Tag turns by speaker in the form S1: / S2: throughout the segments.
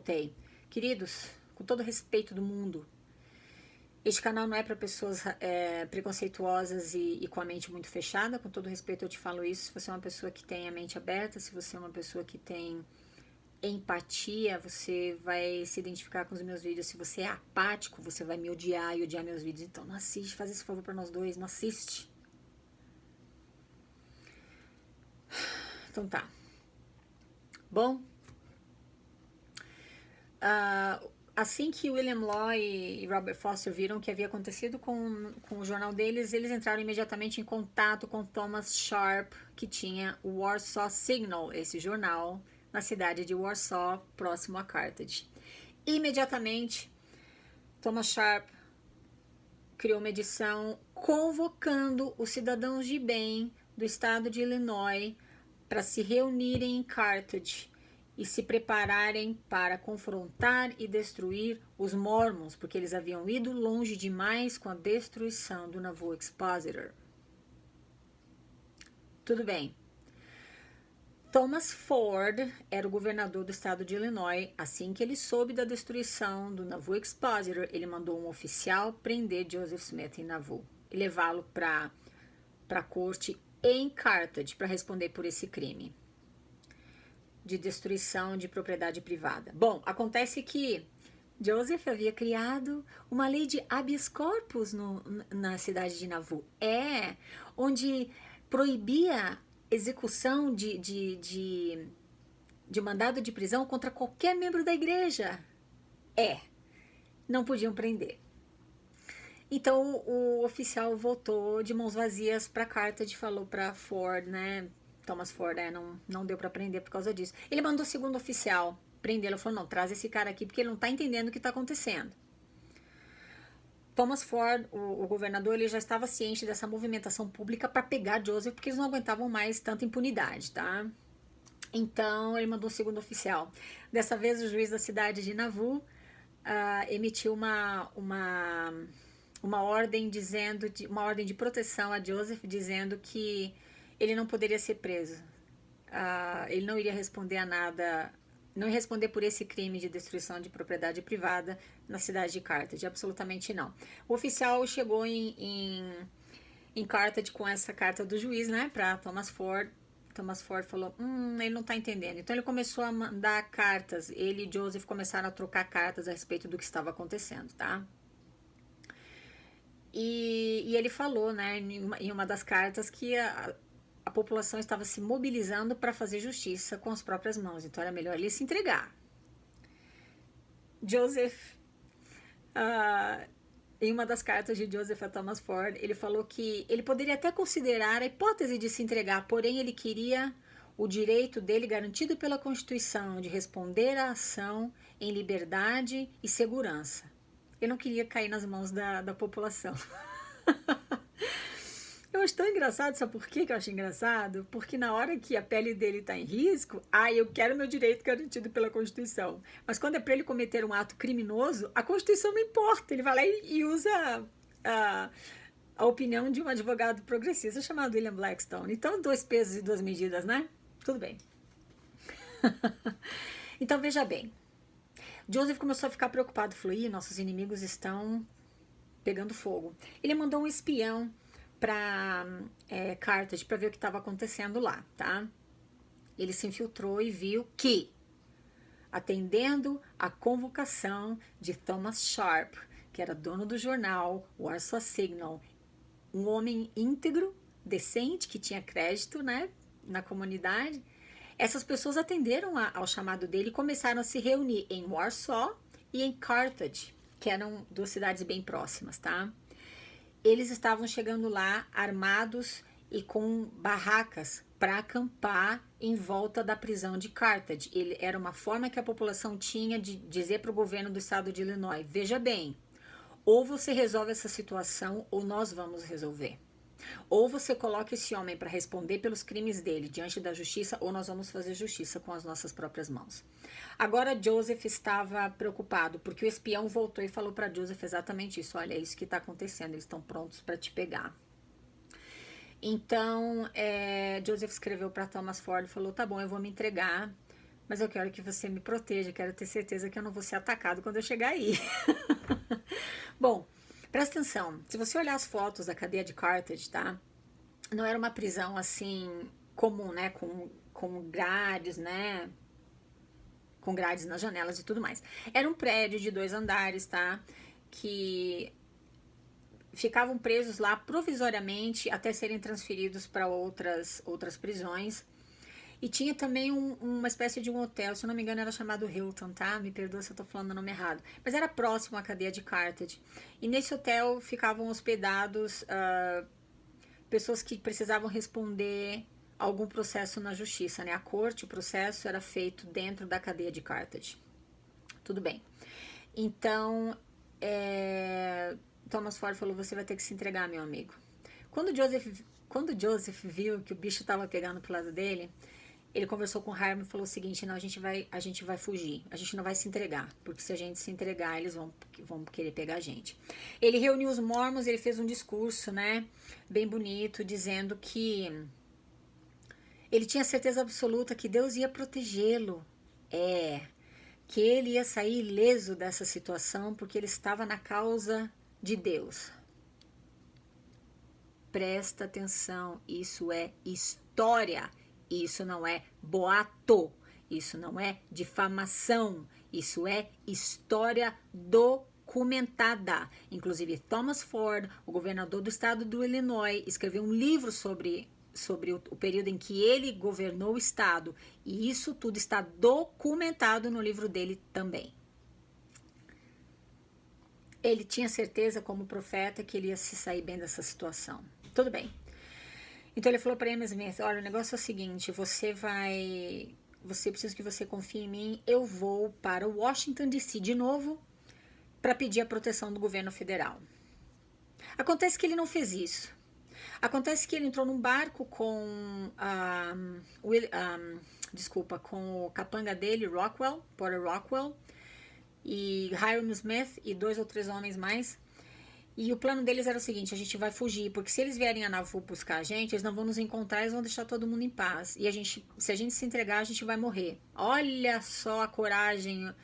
S1: voltei. Queridos, com todo o respeito do mundo, este canal não é para pessoas preconceituosas e com a mente muito fechada. Com todo respeito eu te falo isso. Se você é uma pessoa que tem a mente aberta, se você é uma pessoa que tem empatia, você vai se identificar com os meus vídeos. Se você é apático, você vai me odiar e odiar meus vídeos. Então não assiste, faz esse favor para nós dois, não assiste. Então tá. Bom, assim que William Law e Robert Foster viram o que havia acontecido com o jornal deles, eles entraram imediatamente em contato com Thomas Sharp, que tinha o Warsaw Signal, esse jornal, na cidade de Warsaw, próximo a Carthage. Imediatamente, Thomas Sharp criou uma edição convocando os cidadãos de bem do estado de Illinois para se reunirem em Carthage e se prepararem para confrontar e destruir os Mormons, porque eles haviam ido longe demais com a destruição do Nauvoo Expositor. Tudo bem. Thomas Ford era o governador do estado de Illinois. Assim que ele soube da destruição do Nauvoo Expositor, ele mandou um oficial prender Joseph Smith em Nauvoo e levá-lo para a corte em Carthage para responder por esse crime de destruição de propriedade privada. Bom, acontece que Joseph havia criado uma lei de habeas corpus na cidade de Nauvoo, onde proibia execução de mandado de prisão contra qualquer membro da igreja. Não podiam prender. Então o oficial voltou de mãos vazias para Carthage e falou para Ford, né? Thomas Ford, não deu para prender por causa disso. Ele mandou o segundo oficial prendê-lo, falou, não, traz esse cara aqui porque ele não tá entendendo o que tá acontecendo. Thomas Ford, o governador, ele já estava ciente dessa movimentação pública para pegar Joseph, porque eles não aguentavam mais tanta impunidade, tá? Então, ele mandou o segundo oficial. Dessa vez, o juiz da cidade de Nauvoo emitiu uma ordem uma ordem de proteção a Joseph, dizendo que ele não poderia ser preso. Ele não iria responder a nada, não ia responder por esse crime de destruição de propriedade privada na cidade de Carthage, absolutamente não. O oficial chegou em Carthage com essa carta do juiz, né, para Thomas Ford. Thomas Ford falou, ele não tá entendendo. Então ele começou a mandar cartas, ele e Joseph começaram a trocar cartas a respeito do que estava acontecendo, tá? E ele falou, né, em uma das cartas que a população estava se mobilizando para fazer justiça com as próprias mãos, então era melhor ele se entregar. Joseph, em uma das cartas de Joseph a Thomas Ford, ele falou que ele poderia até considerar a hipótese de se entregar, porém ele queria o direito dele garantido pela Constituição de responder à ação em liberdade e segurança. Ele não queria cair nas mãos da população. Eu acho tão engraçado, sabe por que eu acho engraçado? Porque na hora que a pele dele está em risco, eu quero meu direito garantido pela Constituição. Mas quando é para ele cometer um ato criminoso, a Constituição não importa. Ele vai lá e usa a opinião de um advogado progressista chamado William Blackstone. Então, 2 pesos e 2 medidas, né? Tudo bem. Então, veja bem. Joseph começou a ficar preocupado. Falou, nossos inimigos estão pegando fogo. Ele mandou um espião para Carthage para ver o que estava acontecendo lá, tá? Ele se infiltrou e viu que, atendendo a convocação de Thomas Sharp, que era dono do jornal Warsaw Signal, um homem íntegro, decente, que tinha crédito, né, na comunidade, essas pessoas atenderam ao chamado dele e começaram a se reunir em Warsaw e em Carthage, que eram 2 cidades bem próximas, tá? Eles estavam chegando lá armados e com barracas para acampar em volta da prisão de Carthage. Era uma forma que a população tinha de dizer para o governo do estado de Illinois, veja bem, ou você resolve essa situação ou nós vamos resolver. Ou você coloca esse homem para responder pelos crimes dele diante da justiça, ou nós vamos fazer justiça com as nossas próprias mãos. Agora Joseph estava preocupado, porque o espião voltou e falou para Joseph exatamente isso. Olha, é isso que está acontecendo, eles estão prontos para te pegar. Então, Joseph escreveu para Thomas Ford e falou, tá bom, eu vou me entregar, mas eu quero que você me proteja, quero ter certeza que eu não vou ser atacado quando eu chegar aí. Bom, presta atenção, se você olhar as fotos da cadeia de Carthage, tá? Não era uma prisão assim comum, né? Com grades, né? Com grades nas janelas e tudo mais. Era um prédio de 2 andares, tá? Que ficavam presos lá provisoriamente até serem transferidos para outras prisões. E tinha também uma espécie de um hotel, se eu não me engano era chamado Hilton, tá? Me perdoa se eu tô falando o nome errado. Mas era próximo à cadeia de Carthage. E nesse hotel ficavam hospedados pessoas que precisavam responder algum processo na justiça, né? A corte, o processo era feito dentro da cadeia de Carthage. Tudo bem. Então, Thomas Ford falou, você vai ter que se entregar, meu amigo. Quando Joseph viu que o bicho estava pegando pro lado dele, ele conversou com o Hiram e falou o seguinte, não, a gente vai fugir, a gente não vai se entregar, porque se a gente se entregar, eles vão querer pegar a gente. Ele reuniu os mormons, ele fez um discurso, né, bem bonito, dizendo que ele tinha certeza absoluta que Deus ia protegê-lo, que ele ia sair ileso dessa situação, porque ele estava na causa de Deus. Presta atenção, isso é história. Isso não é boato, isso não é difamação, isso é história documentada. Inclusive, Thomas Ford, o governador do estado do Illinois, escreveu um livro sobre o período em que ele governou o estado. E isso tudo está documentado no livro dele também. Ele tinha certeza, como profeta, que ele ia se sair bem dessa situação. Tudo bem. Então ele falou para Amos Smith, olha, o negócio é o seguinte, você precisa que você confie em mim, eu vou para Washington DC de novo para pedir a proteção do governo federal. Acontece que ele não fez isso. Acontece que ele entrou num barco com com o capanga dele, Porter Rockwell, e Hiram Smith e 2 ou 3 homens mais. E o plano deles era o seguinte, a gente vai fugir, porque se eles vierem a Nauvoo buscar a gente, eles não vão nos encontrar, eles vão deixar todo mundo em paz. E se a gente se entregar, a gente vai morrer. Olha só a coragem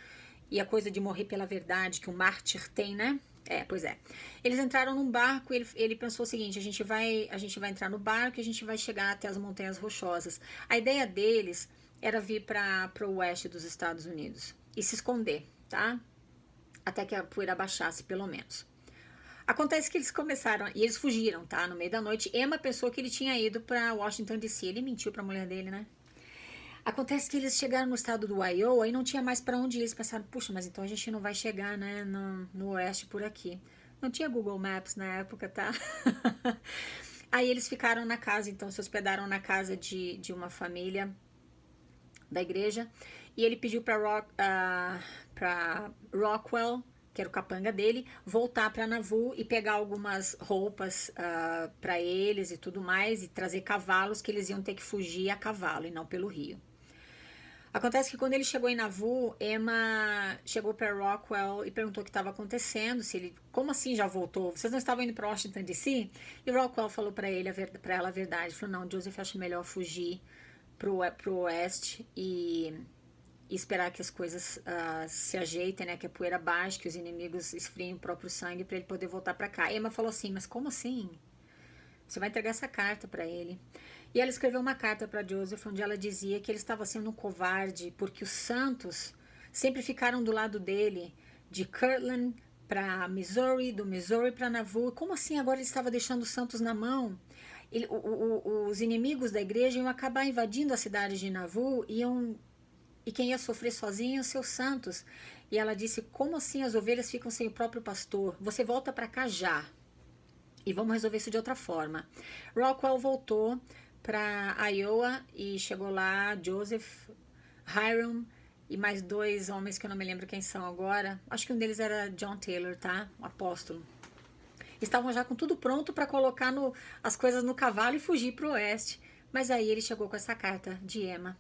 S1: e a coisa de morrer pela verdade que o mártir tem, né? Pois é. Eles entraram num barco e ele pensou o seguinte, a gente vai entrar no barco e a gente vai chegar até as Montanhas Rochosas. A ideia deles era vir para o oeste dos Estados Unidos e se esconder, tá? Até que a poeira baixasse, pelo menos. Acontece que eles começaram, e eles fugiram, tá? No meio da noite, Emma pensou que ele tinha ido para Washington DC. Ele mentiu para a mulher dele, né? Acontece que eles chegaram no estado do Iowa e não tinha mais para onde ir. Eles pensaram, puxa, mas então a gente não vai chegar, né, no oeste por aqui. Não tinha Google Maps na época, tá? Aí eles ficaram na casa, então se hospedaram na casa de uma família da igreja. E ele pediu para Rockwell, que era o capanga dele, voltar para Nauvoo e pegar algumas roupas para eles e tudo mais, e trazer cavalos que eles iam ter que fugir a cavalo e não pelo rio. Acontece que quando ele chegou em Nauvoo, Emma chegou para Rockwell e perguntou o que estava acontecendo, como assim já voltou? Vocês não estavam indo para Washington DC? E Rockwell falou para ela a verdade, falou, não, Joseph acha melhor fugir pro oeste e esperar que as coisas se ajeitem, né? Que a poeira baixe, que os inimigos esfriem o próprio sangue para ele poder voltar para cá. E Emma falou assim, mas como assim? Você vai entregar essa carta para ele. E ela escreveu uma carta para Joseph, onde ela dizia que ele estava sendo um covarde, porque os santos sempre ficaram do lado dele, de Kirtland para Missouri, do Missouri para Nauvoo. Como assim agora ele estava deixando os santos na mão? Os inimigos da igreja iam acabar invadindo a cidade de Nauvoo e quem ia sofrer sozinho, os seus santos. E ela disse, como assim as ovelhas ficam sem o próprio pastor? Você volta para cá já. E vamos resolver isso de outra forma. Rockwell voltou para Iowa e chegou lá, Joseph, Hiram e mais 2 homens que eu não me lembro quem são agora. Acho que um deles era John Taylor, tá? O apóstolo. Estavam já com tudo pronto para colocar as coisas no cavalo e fugir para o oeste. Mas aí ele chegou com essa carta de Emma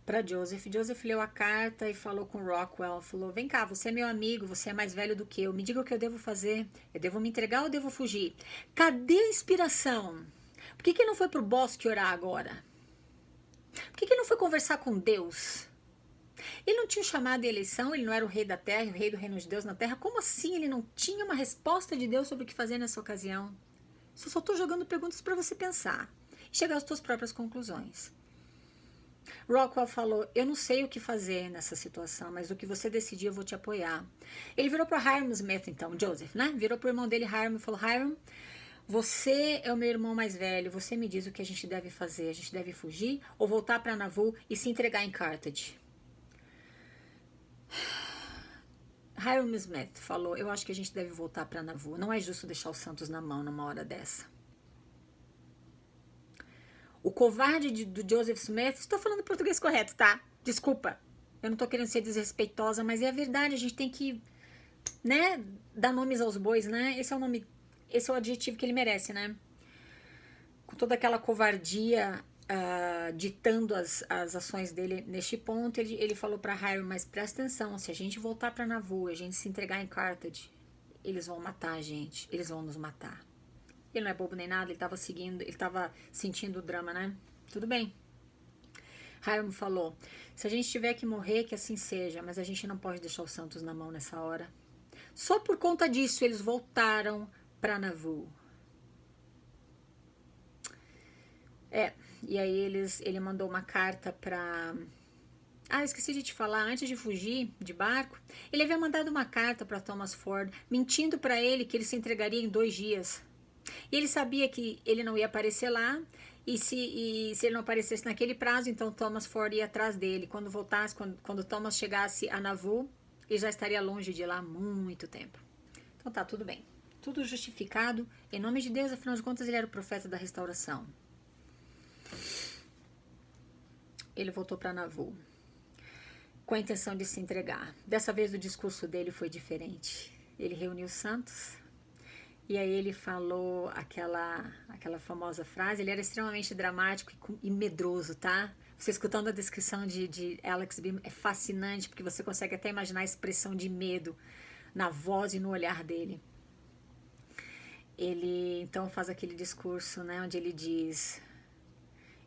S1: para Joseph. Joseph leu a carta e falou com Rockwell, falou, vem cá, você é meu amigo, você é mais velho do que eu, me diga o que eu devo fazer, eu devo me entregar ou devo fugir? Cadê a inspiração? Por que não foi pro bosque orar agora? Por que não foi conversar com Deus? Ele não tinha chamado de eleição, ele não era o rei da terra, o rei do reino de Deus na terra. Como assim ele não tinha uma resposta de Deus sobre o que fazer nessa ocasião? Eu só estou jogando perguntas para você pensar e chegar às suas próprias conclusões. Rockwell falou, eu não sei o que fazer nessa situação, mas o que você decidir eu vou te apoiar. Ele virou para Hiram Smith, então, Joseph, né? Virou para o irmão dele, Hiram, e falou, Hiram, você é o meu irmão mais velho, você me diz o que a gente deve fazer. A gente deve fugir ou voltar para Nauvoo e se entregar em Carthage? Hiram Smith falou, eu acho que a gente deve voltar para Nauvoo. Não é justo deixar os santos na mão numa hora dessa. O covarde do Joseph Smith, estou falando português correto, tá? Desculpa, eu não tô querendo ser desrespeitosa, mas é a verdade, a gente tem que, né, dar nomes aos bois, né? Esse é o adjetivo que ele merece, né? Com toda aquela covardia ditando as ações dele neste ponto, ele falou para Hiram, mas presta atenção, se a gente voltar para Nauvoo, a gente se entregar em Carthage, eles vão matar a gente, eles vão nos matar. Ele não é bobo nem nada, ele estava sentindo o drama, né? Tudo bem. Hiram falou, se a gente tiver que morrer, que assim seja, mas a gente não pode deixar os santos na mão nessa hora. Só por conta disso, eles voltaram para Nauvoo. E aí ele mandou uma carta para... eu esqueci de te falar, antes de fugir de barco, ele havia mandado uma carta para Thomas Ford, mentindo para ele que ele se entregaria em 2 dias. E ele sabia que ele não ia aparecer lá, e se ele não aparecesse naquele prazo, então Thomas Ford ia atrás dele. Quando voltasse, quando Thomas chegasse a Nauvoo, ele já estaria longe de lá há muito tempo. Então tá, tudo bem. Tudo justificado, em nome de Deus, afinal de contas ele era o profeta da restauração. Ele voltou para Nauvoo, com a intenção de se entregar. Dessa vez o discurso dele foi diferente. Ele reuniu os santos, e aí ele falou aquela famosa frase. Ele era extremamente dramático e medroso, tá? Você escutando a descrição de Alex Beam é fascinante, porque você consegue até imaginar a expressão de medo na voz e no olhar dele. Ele então faz aquele discurso, né, onde ele diz: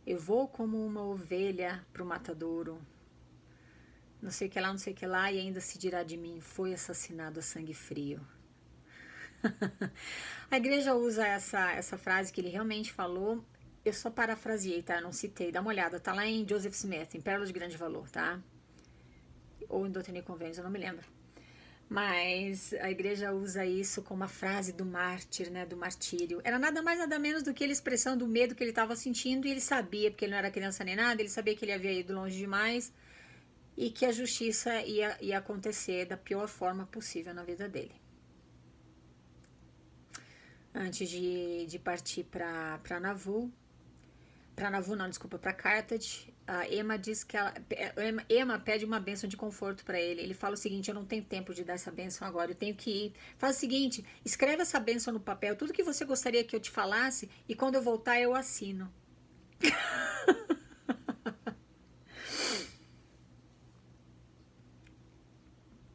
S1: eu vou como uma ovelha para o matadouro, não sei o que lá, não sei o que lá, e ainda se dirá de mim, foi assassinado a sangue frio. A igreja usa essa frase que ele realmente falou. Eu só parafraseei, tá? Eu não citei. Dá uma olhada, tá lá em Joseph Smith, em Pérola de Grande Valor, tá? Ou em Doutrina e Convênios, eu não me lembro. Mas a igreja usa isso como a frase do mártir, né? Do martírio. Era nada mais, nada menos do que ele expressando o medo que ele estava sentindo, e ele sabia, porque ele não era criança nem nada, ele sabia que ele havia ido longe demais e que a justiça ia acontecer da pior forma possível na vida dele. Antes de partir para Nauvoo, para Carthage, a Emma diz que Emma pede uma bênção de conforto para ele. Ele fala o seguinte: eu não tenho tempo de dar essa bênção agora, eu tenho que ir. Faz o seguinte, escreve essa bênção no papel, tudo que você gostaria que eu te falasse, e quando eu voltar eu assino.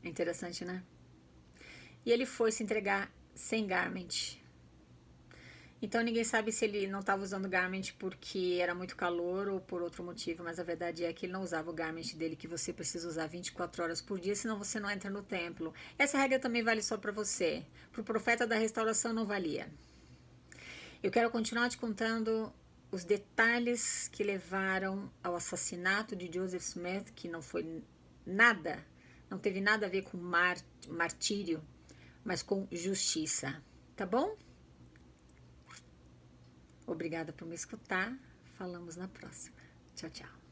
S1: Interessante, né? E ele foi se entregar sem garment. Então ninguém sabe se ele não estava usando garment porque era muito calor ou por outro motivo, mas a verdade é que ele não usava o garment dele, que você precisa usar 24 horas por dia, senão você não entra no templo. Essa regra também vale só para você. Para o profeta da restauração não valia. Eu quero continuar te contando os detalhes que levaram ao assassinato de Joseph Smith, que não foi nada, não teve nada a ver com martírio, mas com justiça. Tá bom? Obrigada por me escutar. Falamos na próxima. Tchau, tchau.